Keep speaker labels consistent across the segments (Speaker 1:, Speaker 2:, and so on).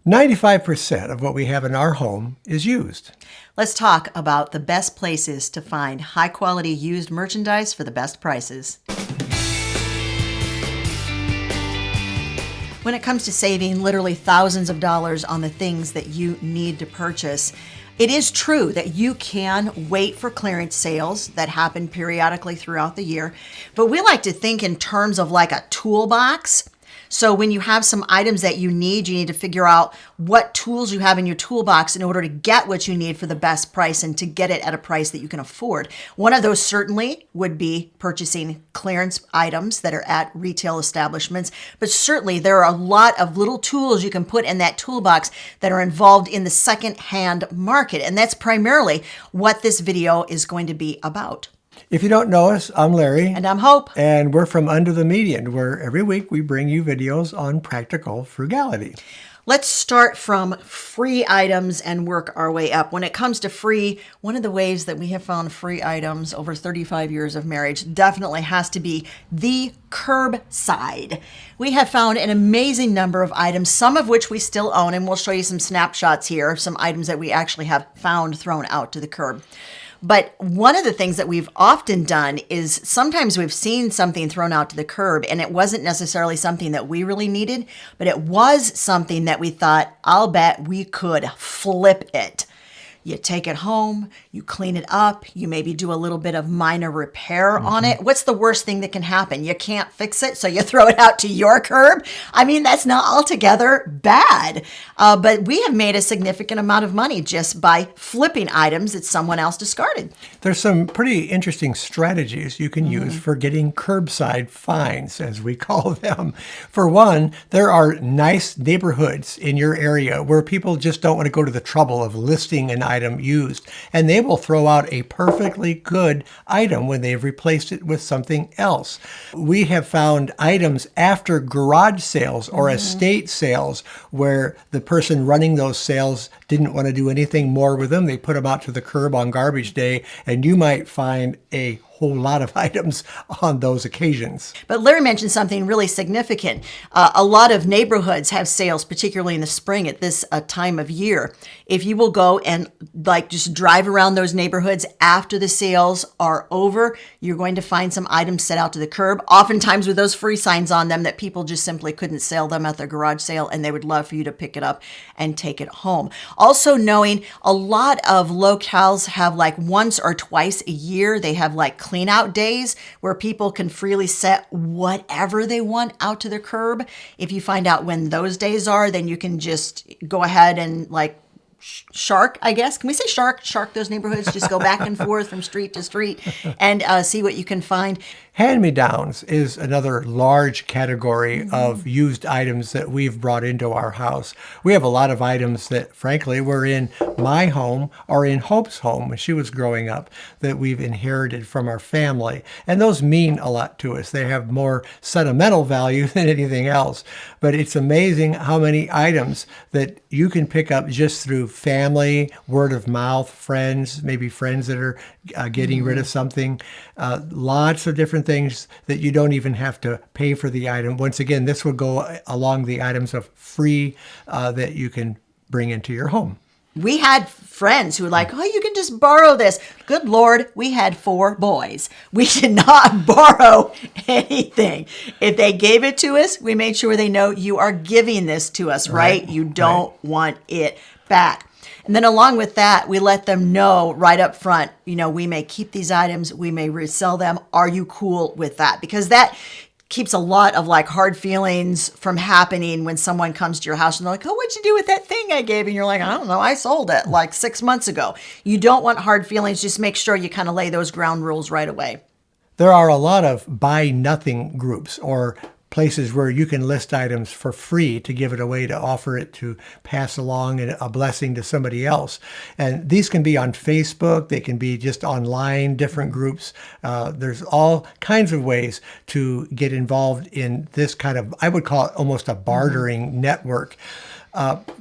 Speaker 1: 95% of what we have in our home is used.
Speaker 2: Let's talk about the best places to find high-quality used merchandise for the best prices. When it comes to saving literally thousands of dollars on the things that you need to purchase, it is true that you can wait for clearance sales that happen periodically throughout the year, but we like to think in terms of like a toolbox. So when you have some items that you need to figure out what tools you have in your toolbox in order to get what you need for the best price and to get it at a price that you can afford. One of those certainly would be purchasing clearance items that are at retail establishments, but certainly there are a lot of little tools you can put in that toolbox that are involved in the second-hand market, and that's primarily what this video is going to be about.
Speaker 1: If you don't know us, I'm Larry.
Speaker 2: And I'm Hope.
Speaker 1: And we're from Under the Median, where every week we bring you videos on practical frugality.
Speaker 2: Let's start from free items and work our way up. When it comes to free, one of the ways that we have found free items over 35 years of marriage definitely has to be the curbside. We have found an amazing number of items, some of which we still own, and we'll show you some snapshots here, some items that we actually have found thrown out to the curb. But one of the things that we've often done is sometimes we've seen something thrown out to the curb and it wasn't necessarily something that we really needed, but it was something that we thought, I'll bet we could flip it. You take it home, you clean it up, you maybe do a little bit of minor repair on it. What's the worst thing that can happen? You can't fix it, so you throw it out to your curb. I mean, that's not altogether bad. But we have made a significant amount of money just by flipping items that someone else discarded.
Speaker 1: There's some pretty interesting strategies you can use for getting curbside finds, as we call them. For one, there are nice neighborhoods in your area where people just don't want to go to the trouble of listing an item used, and they will throw out a perfectly good item when they've replaced it with something else. We have found items after garage sales or estate sales where the person running those sales didn't want to do anything more with them. They put them out to the curb on garbage day, and you might find a whole lot of items on those occasions.
Speaker 2: But Larry mentioned something really significant. A lot of neighborhoods have sales, particularly in the spring at this time of year. If you will go and just drive around those neighborhoods after the sales are over, you're going to find some items set out to the curb, oftentimes with those free signs on them that people just simply couldn't sell them at their garage sale, and they would love for you to pick it up and take it home. Also knowing a lot of locales have once or twice a year, they have clean out days where people can freely set whatever they want out to the curb. If you find out when those days are, then you can just go ahead and shark, I guess. Can we say shark? Shark those neighborhoods. Just go back and forth from street to street and see what you can find.
Speaker 1: Hand-me-downs is another large category of used items that we've brought into our house. We have a lot of items that, frankly, were in my home or in Hope's home when she was growing up that we've inherited from our family. And those mean a lot to us. They have more sentimental value than anything else. But it's amazing how many items that you can pick up just through family, word of mouth, friends, maybe friends that are getting rid of something. Lots of different things that you don't even have to pay for the item. Once again, this would go along the items of free that you can bring into your home.
Speaker 2: We had friends who were like, oh, you can just borrow this. Good Lord, we had 4 boys. We did not borrow anything. If they gave it to us, we made sure they know you are giving this to us, right? You don't want it back. And then along with that, we let them know right up front, we may keep these items, we may resell them. Are you cool with that? Because that keeps a lot of hard feelings from happening when someone comes to your house and they're like, oh, what'd you do with that thing I gave you? And you're like, I don't know, I sold it 6 months ago. You don't want hard feelings. Just make sure you kind of lay those ground rules right away.
Speaker 1: There are a lot of buy nothing groups or places where you can list items for free to give it away, to offer it, to pass along a blessing to somebody else. And these can be on Facebook. They can be just online, different groups. There's all kinds of ways to get involved in this kind of, I would call it almost a bartering network.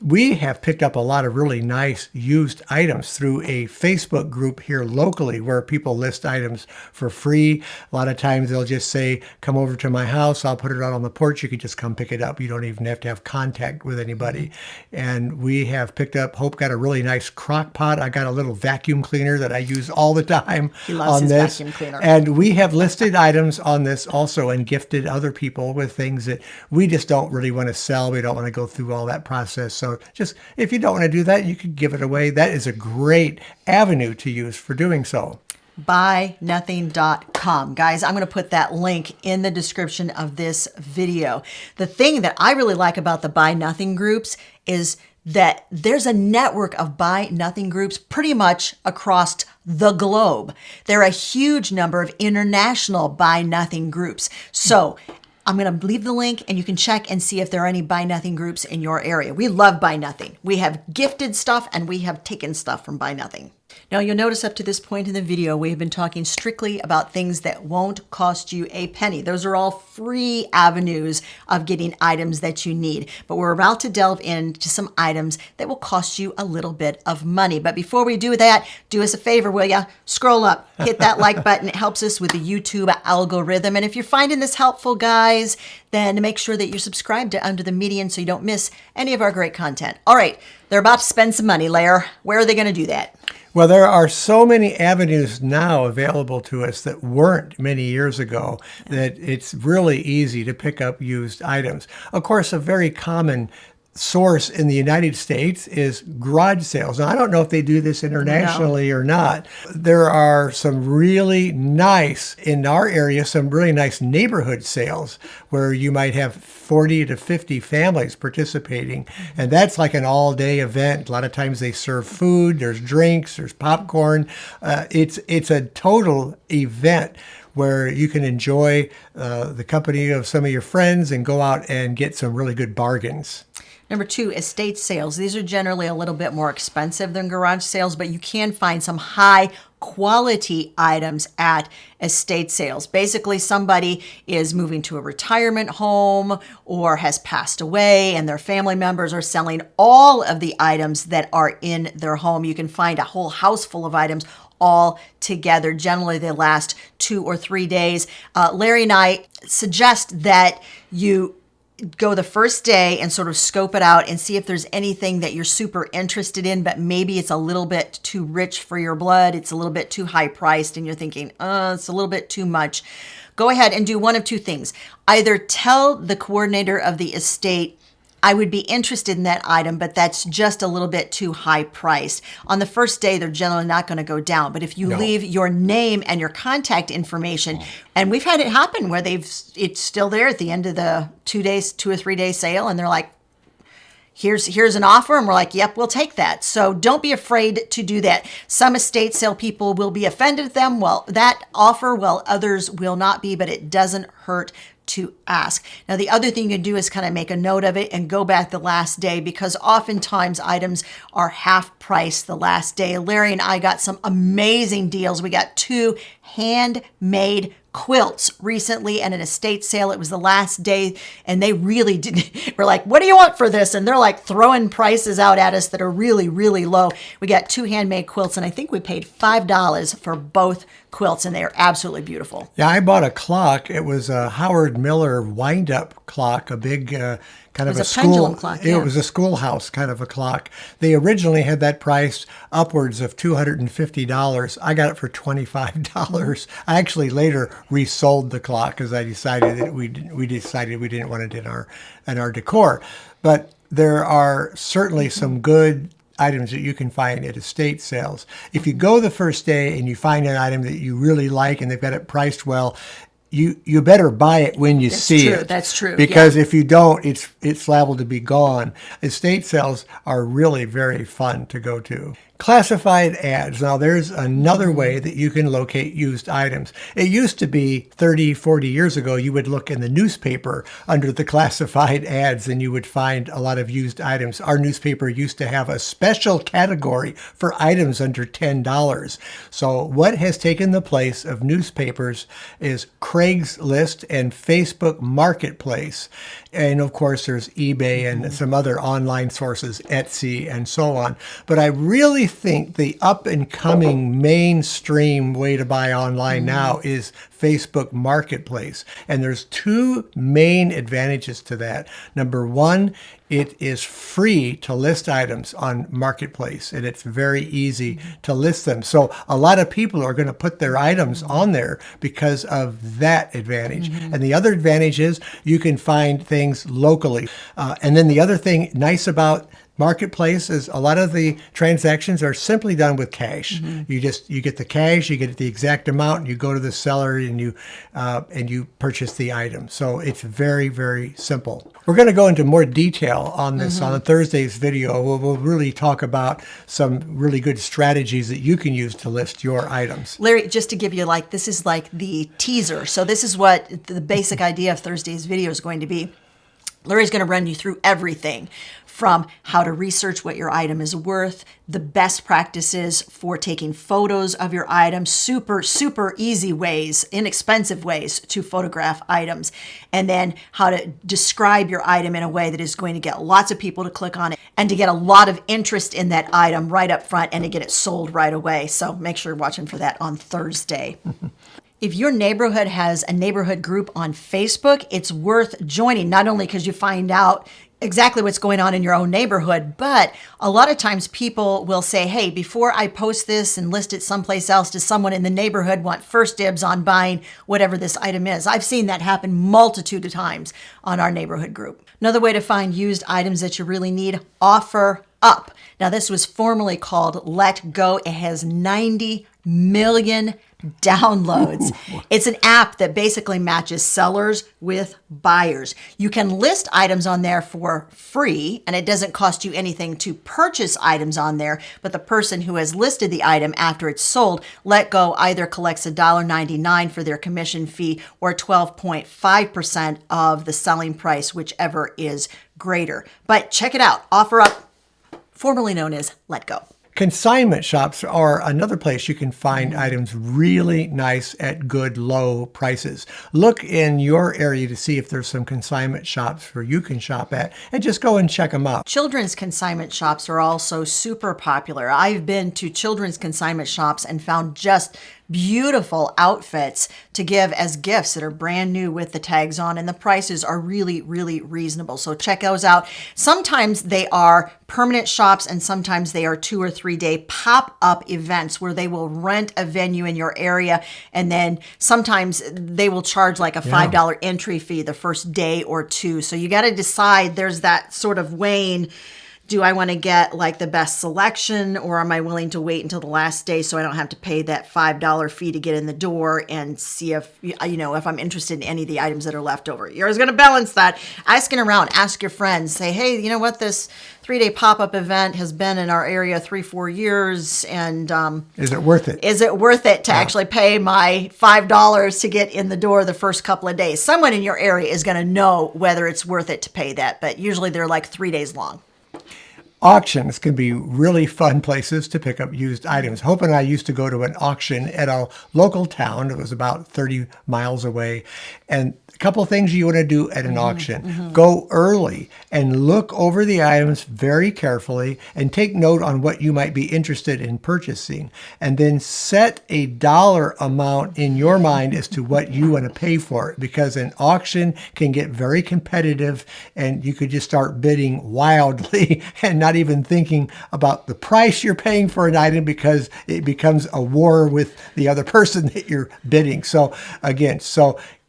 Speaker 1: We have picked up a lot of really nice used items through a Facebook group here locally where people list items for free. A lot of times they'll just say, come over to my house, I'll put it out on the porch, you can just come pick it up. You don't even have to have contact with anybody. And we have picked up, Hope got a really nice crock pot. I got a little vacuum cleaner that I use all the time
Speaker 2: He loves
Speaker 1: on
Speaker 2: his
Speaker 1: this.
Speaker 2: vacuum cleaner.
Speaker 1: And we have listed items on this also and gifted other people with things that we just don't really want to sell. We don't want to go through all that process. So just if you don't want to do that, you could give it away. That is a great avenue to use for doing so.
Speaker 2: Buynothing.com. Guys, I'm going to put that link in the description of this video. The thing that I really like about the Buy Nothing groups is that there's a network of Buy Nothing groups pretty much across the globe. There are a huge number of international Buy Nothing groups. So I'm going to leave the link and you can check and see if there are any Buy Nothing groups in your area. We love Buy Nothing. We have gifted stuff and we have taken stuff from Buy Nothing. Now, you'll notice up to this point in the video, we have been talking strictly about things that won't cost you a penny. Those are all free avenues of getting items that you need. But we're about to delve into some items that will cost you a little bit of money. But before we do that, do us a favor, will ya? Scroll up, hit that like button. It helps us with the YouTube algorithm. And if you're finding this helpful, guys, then make sure that you're subscribed to Under the Median so you don't miss any of our great content. All right, they're about to spend some money, Lair. Where are they going to do that?
Speaker 1: Well, there are so many avenues now available to us that weren't many years ago that it's really easy to pick up used items. Of course, a very common source in the United States is garage sales. Now, I don't know if they do this internationally or not. There are some really nice, in our area, some really nice neighborhood sales where you might have 40 to 50 families participating. And that's like an all-day event. A lot of times they serve food, there's drinks, there's popcorn. It's a total event where you can enjoy the company of some of your friends and go out and get some really good bargains.
Speaker 2: Number 2, estate sales. These are generally a little bit more expensive than garage sales, but you can find some high quality items at estate sales. Basically, somebody is moving to a retirement home or has passed away and their family members are selling all of the items that are in their home. You can find a whole house full of items all together. Generally, they last 2 or 3 days. Larry and I suggest that you go the first day and sort of scope it out and see if there's anything that you're super interested in, but maybe it's a little bit too rich for your blood. It's a little bit too high priced and you're thinking, it's a little bit too much. Go ahead and do one of two things. Either tell the coordinator of the estate, I would be interested in that item, but that's just a little bit too high priced. On the first day, they're generally not going to go down. But if you leave your name and your contact information, and we've had it happen where it's still there at the end of the 2 or 3 day sale, and they're like, here's an offer, and we're like, yep, we'll take that. So don't be afraid to do that. Some estate sale people will be offended at them, that offer, while others will not be, but it doesn't hurt to ask. Now, the other thing you can do is kind of make a note of it and go back the last day, because oftentimes items are half price the last day. Larry and I got some amazing deals. We got 2 handmade quilts recently at an estate sale. It was the last day and they really did. We're like, what do you want for this? And they're like throwing prices out at us that are really, really low. We got 2 handmade quilts and I think we paid $5 for both quilts and they are absolutely beautiful.
Speaker 1: Yeah, I bought a clock. It was a Howard Miller wind-up clock, a big kind of a
Speaker 2: pendulum clock.
Speaker 1: It was a schoolhouse kind of a clock. They originally had that priced upwards of $250. I got it for $25. I actually later resold the clock because I decided that we didn't want it in our decor. But there are certainly some good items that you can find at estate sales. If you go the first day and you find an item that you really like and they've got it priced well, you better buy it when you see it.
Speaker 2: That's true.
Speaker 1: Because if you don't, it's liable to be gone. Estate sales are really very fun to go to. Classified ads. Now, there's another way that you can locate used items. It used to be 30, 40 years ago, you would look in the newspaper under the classified ads and you would find a lot of used items. Our newspaper used to have a special category for items under $10. So what has taken the place of newspapers is credit Craigslist and Facebook Marketplace. And of course, there's eBay and some other online sources, Etsy and so on. But I really think the up and coming mainstream way to buy online now is Facebook Marketplace. And there's two main advantages to that. Number one, it is free to list items on Marketplace, and it's very easy to list them. So a lot of people are going to put their items on there because of that advantage. And the other advantage is you can find things locally. And then the other thing nice about Marketplace is a lot of the transactions are simply done with cash. You get the cash, you get the exact amount, and you go to the seller and you purchase the item. So it's very, very simple. We're going to go into more detail on this on Thursday's video. We'll really talk about some really good strategies that you can use to list your items.
Speaker 2: Larry, just to give you this is like the teaser. So this is what the basic idea of Thursday's video is going to be. Larry's going to run you through everything from how to research what your item is worth, the best practices for taking photos of your item, super, super easy ways, inexpensive ways to photograph items, and then how to describe your item in a way that is going to get lots of people to click on it and to get a lot of interest in that item right up front and to get it sold right away. So make sure you're watching for that on Thursday. If your neighborhood has a neighborhood group on Facebook, it's worth joining, not only because you find out exactly what's going on in your own neighborhood, but a lot of times people will say, hey, before I post this and list it someplace else, does someone in the neighborhood want first dibs on buying whatever this item is? I've seen that happen multitude of times on our neighborhood group. Another way to find used items that you really need, offer up. Now, this was formerly called Let Go. It has 90 million downloads. It's an app that basically matches sellers with buyers. You can list items on there for free, and it doesn't cost you anything to purchase items on there, but the person who has listed the item after it's sold, Let Go either collects $1.99 for their commission fee or 12.5% of the selling price, whichever is greater. But check it out, OfferUp, formerly known as Let Go.
Speaker 1: Consignment shops are another place you can find items really nice at good low prices. Look in your area to see if there's some consignment shops where you can shop at, and just go and check them out.
Speaker 2: Children's consignment shops are also super popular. I've been to children's consignment shops and found just beautiful outfits to give as gifts that are brand new with the tags on, and the prices are really, really reasonable. So check those out. Sometimes they are permanent shops, and sometimes they are 2 or 3 day pop-up events where they will rent a venue in your area, and then sometimes they will charge like a $5 entry fee the first day or two. So you got to decide, there's that sort of weighing. Do I want to get like the best selection, or am I willing to wait until the last day so I don't have to pay that $5 fee to get in the door and see if, if I'm interested in any of the items that are left over? You're always going to balance that. Asking around, ask your friends, say, hey, you know what, this 3-day pop-up event has been in our area 3-4 years, and
Speaker 1: is it worth it?
Speaker 2: Is it worth it to actually pay my $5 to get in the door the first couple of days? Someone in your area is going to know whether it's worth it to pay that, but usually they're like 3 days long.
Speaker 1: Auctions can be really fun places to pick up used items. Hope and I used to go to an auction at a local town. It was about 30 miles away. And a couple of things you want to do at an auction. Go early and look over the items very carefully and take note on what you might be interested in purchasing. And then set a dollar amount in your mind as to what you want to pay for it, because an auction can get very competitive and you could just start bidding wildly and not even thinking about the price you're paying for an item, because it becomes a war with the other person that you're bidding. So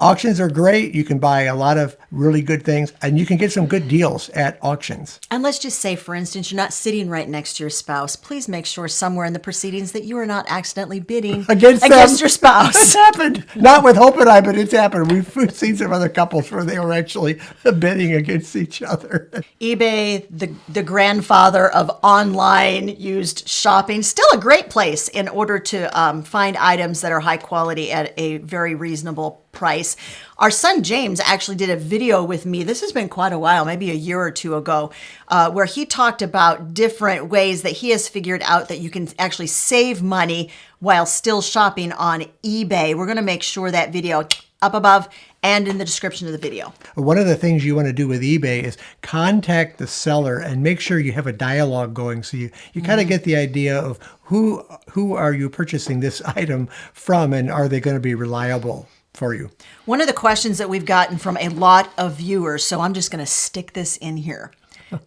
Speaker 1: auctions are great. You can buy a lot of really good things, and you can get some good deals at auctions.
Speaker 2: And let's just say, for instance, you're not sitting right next to your spouse. Please make sure somewhere in the proceedings that you are not accidentally bidding against your spouse.
Speaker 1: It's happened. Not with Hope and I, but it's happened. We've seen some other couples where they were actually bidding against each other.
Speaker 2: eBay, the grandfather of online used shopping, still a great place in order to find items that are high quality at a very reasonable price. Our son James actually did a video with me. This has been quite a while, maybe a year or two ago, where he talked about different ways that he has figured out that you can actually save money while still shopping on eBay. We're going to make sure that video up above and in the description of the video.
Speaker 1: One of the things you want to do with eBay is contact the seller and make sure you have a dialogue going, so you kind of get the idea of who are you purchasing this item from, and are they going to be reliable for you.
Speaker 2: One of the questions that we've gotten from a lot of viewers, so I'm just going to stick this in here.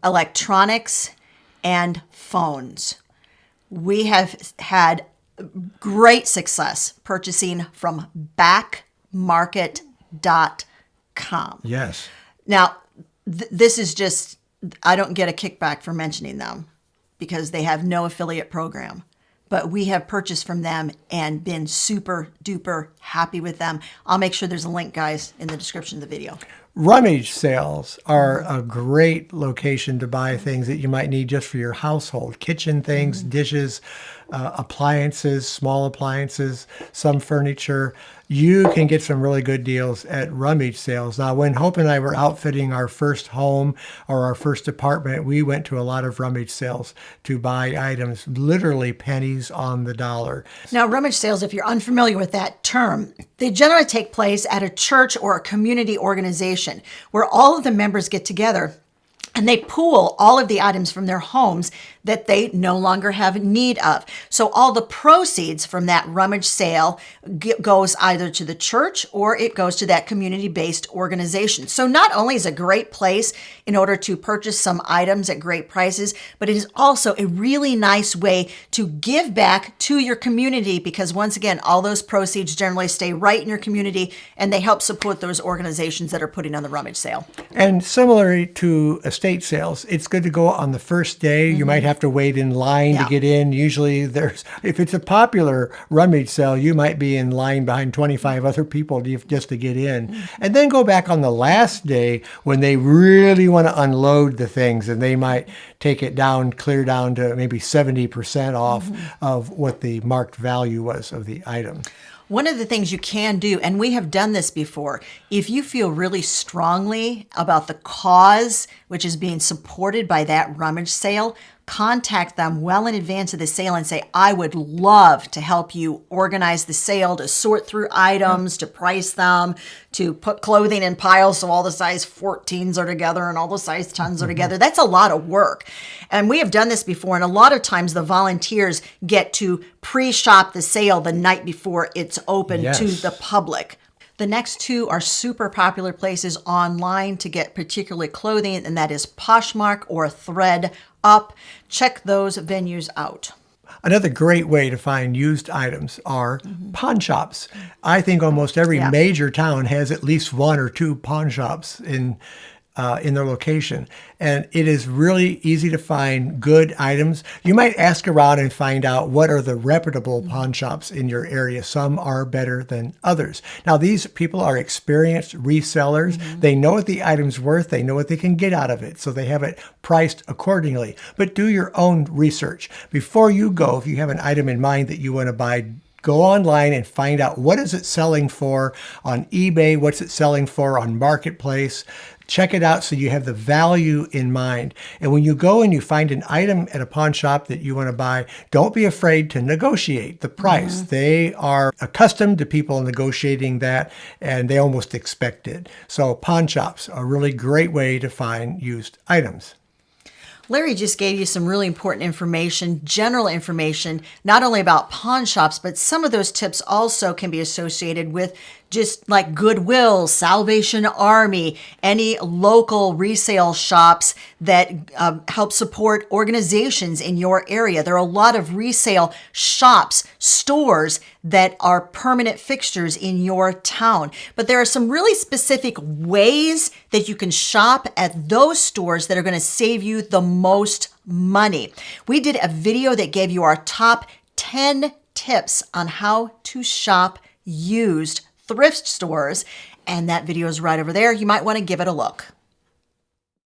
Speaker 2: Electronics and phones. We have had great success purchasing from Backmarket.com.
Speaker 1: Yes.
Speaker 2: Now, this is just, I don't get a kickback for mentioning them because they have no affiliate program. But we have purchased from them and been super duper happy with them. I'll make sure there's a link, guys, in the description of the video.
Speaker 1: Rummage sales are a great location to buy things that you might need just for your household. Kitchen things, dishes, appliances, small appliances, some furniture. You can get some really good deals at rummage sales. Now, when Hope and I were outfitting our first home or our first apartment, we went to a lot of rummage sales to buy items, literally pennies on the dollar.
Speaker 2: Now, rummage sales, if you're unfamiliar with that term, they generally take place at a church or a community organization where all of the members get together and they pool all of the items from their homes that they no longer have need of. So all the proceeds from that rummage sale goes either to the church or it goes to that community-based organization. So not only is it a great place in order to purchase some items at great prices, but it is also a really nice way to give back to your community, because once again, all those proceeds generally stay right in your community and they help support those organizations that are putting on the rummage sale.
Speaker 1: And similar to estate sales, it's good to go on the first day. You might have to wait in line to get in. Usually if it's a popular rummage sale, you might be in line behind 25 other people just to get in. And then go back on the last day when they really want to unload the things, and they might take it down, clear down to maybe 70% off of what the marked value was of the item.
Speaker 2: One of the things you can do, and we have done this before, if you feel really strongly about the cause which is being supported by that rummage sale, contact them well in advance of the sale and say, I would love to help you organize the sale, to sort through items, to price them, to put clothing in piles so all the size 14s are together and all the size 10s are together. That's a lot of work. And we have done this before, and a lot of times the volunteers get to pre-shop the sale the night before it's open to the public. The next two are super popular places online to get particularly clothing, and that is Poshmark or Thread Up. Check those venues out.
Speaker 1: Another great way to find used items are pawn shops. I think almost every major town has at least one or two pawn shops in their location. And it is really easy to find good items. You might ask around and find out what are the reputable pawn shops in your area. Some are better than others. Now, these people are experienced resellers. They know what the item's worth. They know what they can get out of it. So they have it priced accordingly. But do your own research. Before you go, if you have an item in mind that you want to buy, go online and find out what is it selling for on eBay, what's it selling for on Marketplace. Check it out so you have the value in mind. And when you go and you find an item at a pawn shop that you want to buy, don't be afraid to negotiate the price. They are accustomed to people negotiating that, and they almost expect it. So pawn shops are a really great way to find used items.
Speaker 2: Larry just gave you some really important information, general information, not only about pawn shops, but some of those tips also can be associated with just like Goodwill, Salvation Army, any local resale shops that help support organizations in your area. There are a lot of resale shops, stores that are permanent fixtures in your town. But there are some really specific ways that you can shop at those stores that are going to save you the most money. We did a video that gave you our top 10 tips on how to shop used thrift stores, and that video is right over there. You might want to give it a look.